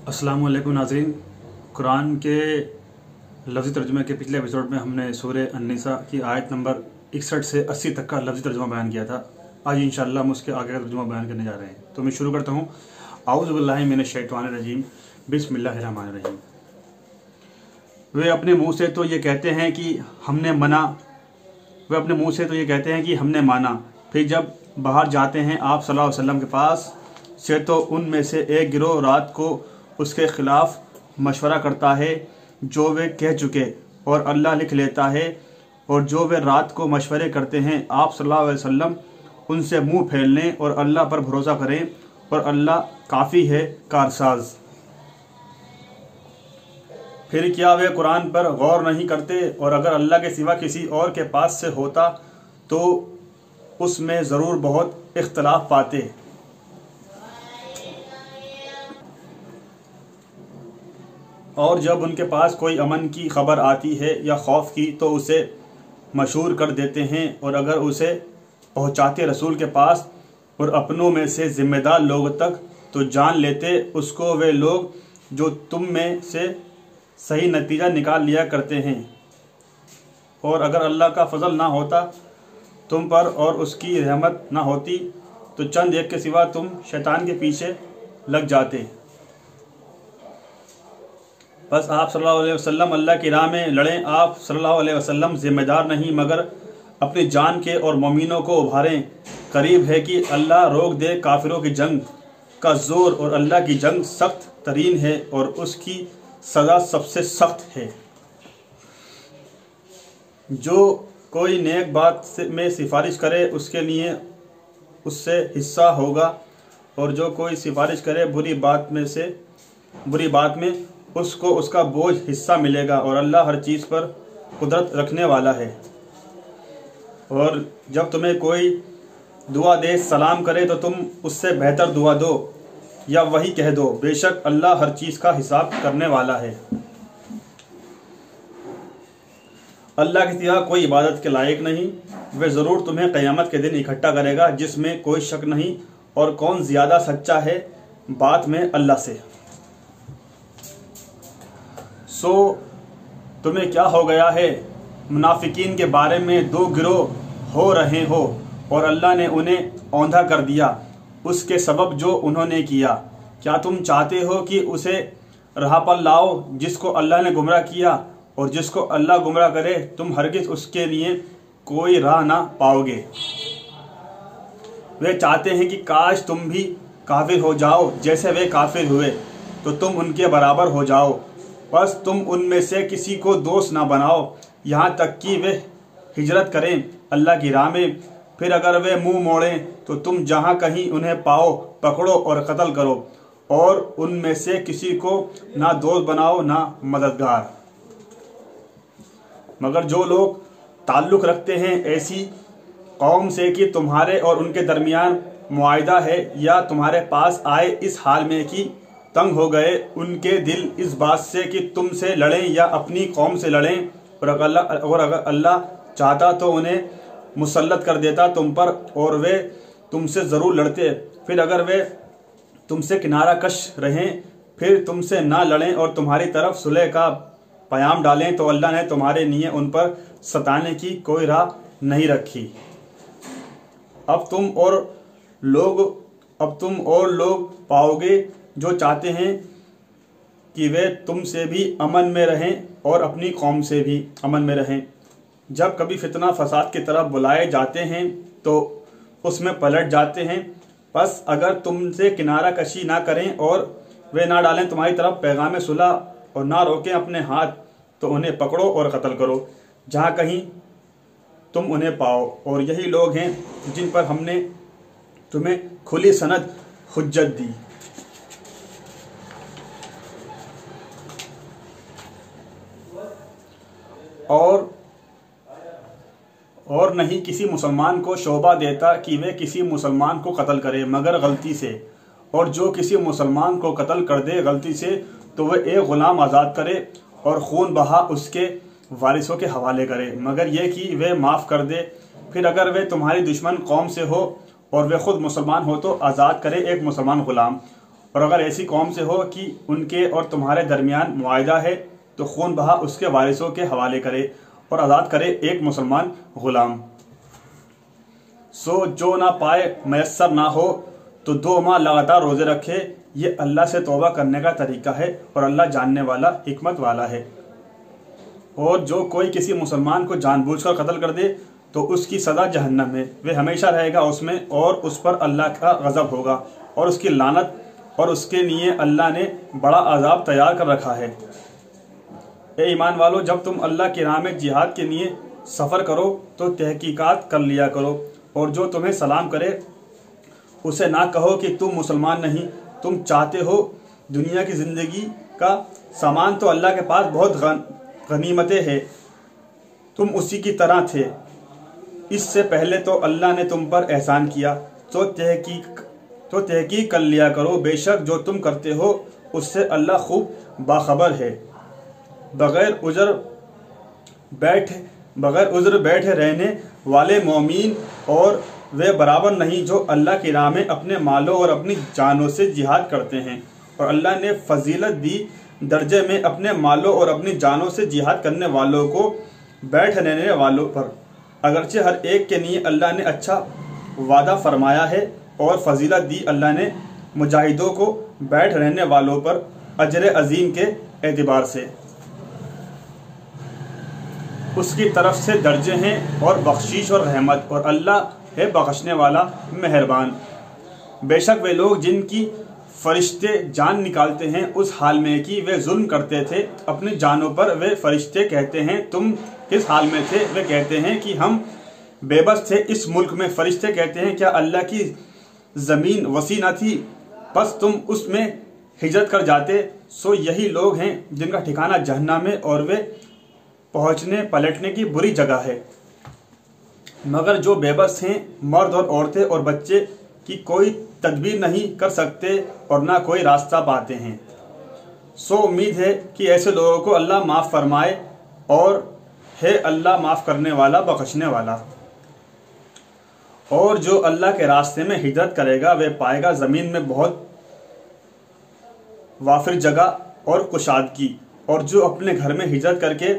अस्सलामु अलैकुम नाज़रीन। कुरान के लफ्ज़ी तर्जुमे के पिछले एपिसोड में हमने सूरह अन्निसा की आयत नंबर 61 से 80 तक का लफ्ज़ी तर्जुमा बयान किया था। आज इंशाअल्लाह हम उसके आगे का तर्जुमा बयान करने जा रहे हैं। तो मैं शुरू करता हूँ। आऊज़ु बिल्लाहि मिनश शैतानिर रजीम, बिस्मिल्लाहिर रहमानिर रहीम। वे अपने मुँह से तो ये कहते हैं कि हमने माना, फिर जब बाहर जाते हैं आप सल्लल्लाहु अलैहि वसल्लम के पास से तो उनमें से एक गिरोह रात को उसके खिलाफ मशवरा करता है जो वे कह चुके, और अल्लाह लिख लेता है। और जो वे रात को मशवरे करते हैं आप सल्लल्लाहु अलैहि वसल्लम उनसे मुंह फेर लें और अल्लाह पर भरोसा करें, और अल्लाह काफ़ी है कारसाज। फिर क्या वे कुरान पर गौर नहीं करते, और अगर अल्लाह के सिवा किसी और के पास से होता तो उसमें ज़रूर बहुत इख्तलाफ पाते। और जब उनके पास कोई अमन की खबर आती है या खौफ की तो उसे मशहूर कर देते हैं, और अगर उसे पहुंचाते रसूल के पास और अपनों में से ज़िम्मेदार लोग तक तो जान लेते उसको वे लोग जो तुम में से सही नतीजा निकाल लिया करते हैं। और अगर अल्लाह का फजल ना होता तुम पर और उसकी रहमत ना होती तो चंद एक के सिवा तुम शैतान के पीछे लग जाते। बस आप सल्लल्लाहु अलैहि वसल्लम अल्लाह की राह में लड़ें। आप सल्लल्लाहु अलैहि वसल्लम जिम्मेदार नहीं मगर अपनी जान के, और मोमिनों को उभारें। करीब है कि अल्लाह रोक दे काफिरों की जंग का जोर, और अल्लाह की जंग सख्त तरीन है और उसकी सज़ा सबसे सख्त है। जो कोई नेक बात में सिफारिश करे उसके लिए उससे हिस्सा होगा, और जो कोई सिफारिश करे बुरी बात में उसको उसका बोझ हिस्सा मिलेगा, और अल्लाह हर चीज़ पर कुदरत रखने वाला है। और जब तुम्हें कोई दुआ दे सलाम करे तो तुम उससे बेहतर दुआ दो या वही कह दो, बेशक अल्लाह हर चीज़ का हिसाब करने वाला है। अल्लाह के सिवा कोई इबादत के लायक नहीं, वे ज़रूर तुम्हें क़यामत के दिन इकट्ठा करेगा जिसमें कोई शक नहीं, और कौन ज़्यादा सच्चा है बात में अल्लाह से। सो तुम्हें क्या हो गया है, मुनाफिकीन के बारे में दो गिरोह हो रहे हो, और अल्लाह ने उन्हें औंधा कर दिया उसके सबब जो उन्होंने किया। क्या तुम चाहते हो कि उसे राह पर लाओ जिसको अल्लाह ने गुमराह किया, और जिसको अल्लाह गुमराह करे तुम हरगिज़ उसके लिए कोई राह ना पाओगे। वे चाहते हैं कि काश तुम भी काफिर हो जाओ जैसे वे काफिर हुए, तो तुम उनके बराबर हो जाओ। बस तुम उनमें से किसी को दोस्त ना बनाओ यहाँ तक कि वे हिजरत करें अल्लाह की राह में। फिर अगर वे मुंह मोड़ें तो तुम जहाँ कहीं उन्हें पाओ पकड़ो और कत्ल करो, और उनमें से किसी को ना दोस्त बनाओ ना मददगार। मगर जो लोग ताल्लुक़ रखते हैं ऐसी कौम से कि तुम्हारे और उनके दरमियान मुआहिदा है, या तुम्हारे पास आए इस हाल में कि तंग हो गए उनके दिल इस बात से कि तुमसे लड़ें या अपनी कौम से लड़ें, और अगर अल्लाह चाहता तो उन्हें मुसल्लत कर देता तुम पर और वे तुमसे ज़रूर लड़ते। फिर अगर वे तुमसे किनारा कश रहें फिर तुमसे ना लड़ें और तुम्हारी तरफ सुलह का पैगाम डालें तो अल्लाह ने तुम्हारे लिए उन पर सताने की कोई राह नहीं रखी। अब तुम और लोग पाओगे जो चाहते हैं कि वे तुमसे भी अमन में रहें और अपनी कौम से भी अमन में रहें। जब कभी फितना फसाद की तरफ बुलाए जाते हैं तो उसमें पलट जाते हैं। बस अगर तुमसे किनारा कशी ना करें और वे ना डालें तुम्हारी तरफ पैगाम सुलह और ना रोकें अपने हाथ, तो उन्हें पकड़ो और कत्ल करो जहाँ कहीं तुम उन्हें पाओ। और यही लोग हैं जिन पर हमने तुम्हें खुली सनद हुज्जत दी। और नहीं किसी मुसलमान को शोभा देता कि वे किसी मुसलमान को कत्ल करे मगर गलती से, और जो किसी मुसलमान को कत्ल कर दे गलती से तो वह एक ग़ुलाम आज़ाद करे और खून बहा उसके वारिसों के हवाले करे, मगर यह कि वे माफ़ कर दे। फिर अगर वे तुम्हारी दुश्मन कौम से हो और वे खुद मुसलमान हो तो आज़ाद करे एक मुसलमान ग़ुलाम, और अगर ऐसी कौम से हो कि उनके और तुम्हारे दरमियान मुआहिदा है तो खून बहा उसके वारिसों के हवाले करे और आज़ाद करे एक मुसलमान गुलाम। सो जो ना पाए मैसर ना हो तो 2 माह लगातार रोज़े रखे। ये अल्लाह से तौबा करने का तरीका है और अल्लाह जानने वाला हिकमत वाला है। और जो कोई किसी मुसलमान को जानबूझकर कत्ल कर दे तो उसकी सज़ा जहन्नम में, वे हमेशा रहेगा उसमें और उस पर अल्लाह का गज़ब होगा और उसकी लानत, और उसके लिए अल्लाह ने बड़ा अजाब तैयार कर रखा है। ए ईमान वालो, जब तुम अल्लाह की राह में जिहाद के लिए सफ़र करो तो तहकीकात कर लिया करो, और जो तुम्हें सलाम करे उसे ना कहो कि तुम मुसलमान नहीं, तुम चाहते हो दुनिया की ज़िंदगी का सामान तो अल्लाह के पास बहुत गनीमतें हैं, तुम उसी की तरह थे। इससे पहले तो अल्लाह ने तुम पर एहसान किया, तो तहकीक कर लिया करो, बेशक जो तुम करते हो उससे अल्लाह खूब बाखबर है। बग़ैर उज़्र बैठे रहने वाले मोमीन और वे बराबर नहीं जो अल्लाह की राह में अपने मालों और अपनी जानों से जिहाद करते हैं। और अल्लाह ने फजीलत दी दर्जे में अपने मालों और अपनी जानों से जिहाद करने वालों को बैठ रहने वालों पर, अगरचे हर एक के लिए अल्लाह ने अच्छा वादा फरमाया है। और फजीलत दी अल्लाह ने मुजाहिदों को बैठ रहने वालों पर अजर अजीम के एतबार से। उसकी तरफ से दर्जे हैं और बख्शीश और रहमत, और अल्लाह है बख्शने वाला मेहरबान। बेशक वे लोग जिनकी फरिश्ते जान निकालते हैं उस हाल में कि वे जुल्म करते थे अपनी जानों पर, वे फरिश्ते कहते हैं तुम किस हाल में थे? वे कहते हैं कि हम बेबस थे इस मुल्क में। फरिश्ते कहते हैं क्या अल्लाह की ज़मीन वसी न थी, बस तुम उसमें हिजरत कर जाते। सो यही लोग हैं जिनका ठिकाना जहन्नम है और वे पहुँचने पलटने की बुरी जगह है। मगर जो बेबस हैं, मर्द और औरतें और बच्चे की कोई तदबीर नहीं कर सकते और ना कोई रास्ता पाते हैं। सो उम्मीद है कि ऐसे लोगों को अल्लाह माफ़ फरमाए, और है अल्लाह माफ़ करने वाला बख्शने वाला। और जो अल्लाह के रास्ते में हिजरत करेगा वे पाएगा ज़मीन में बहुत वाफिर जगह और कुशादगी। और जो अपने घर में हिजरत करके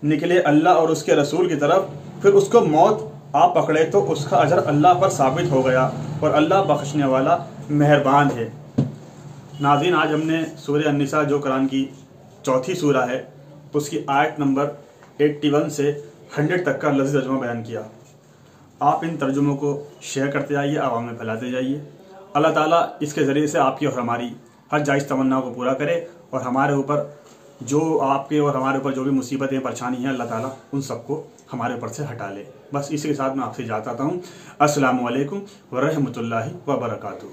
निकले अल्लाह और उसके रसूल की तरफ, फिर उसको मौत आ पकड़े तो उसका अजर अल्लाह पर साबित हो गया, और अल्लाह बख्शने वाला मेहरबान है। नाज़रीन, आज हमने सूरह अन-निसा जो कुरान की चौथी सूरा है उसकी आयत नंबर 81 से 100 तक का लफ्ज़ी तर्जुमा बयान किया। आप इन तर्जुमों को शेयर करते जाइए, आवाम में फैलाते जाइए। अल्लाह ताला इसके ज़रिए से आपकी और हमारी हर जायज़ तमन्ना को पूरा करे, और हमारे ऊपर जो आपके और हमारे ऊपर जो भी मुसीबतें परेशानी हैं अल्लाह ताला उन सबको हमारे ऊपर से हटा ले। बस इसी के साथ मैं आपसे जाता हूँ। अस्सलामु अलैकुम व रहमतुल्लाहि व बरकातुहू।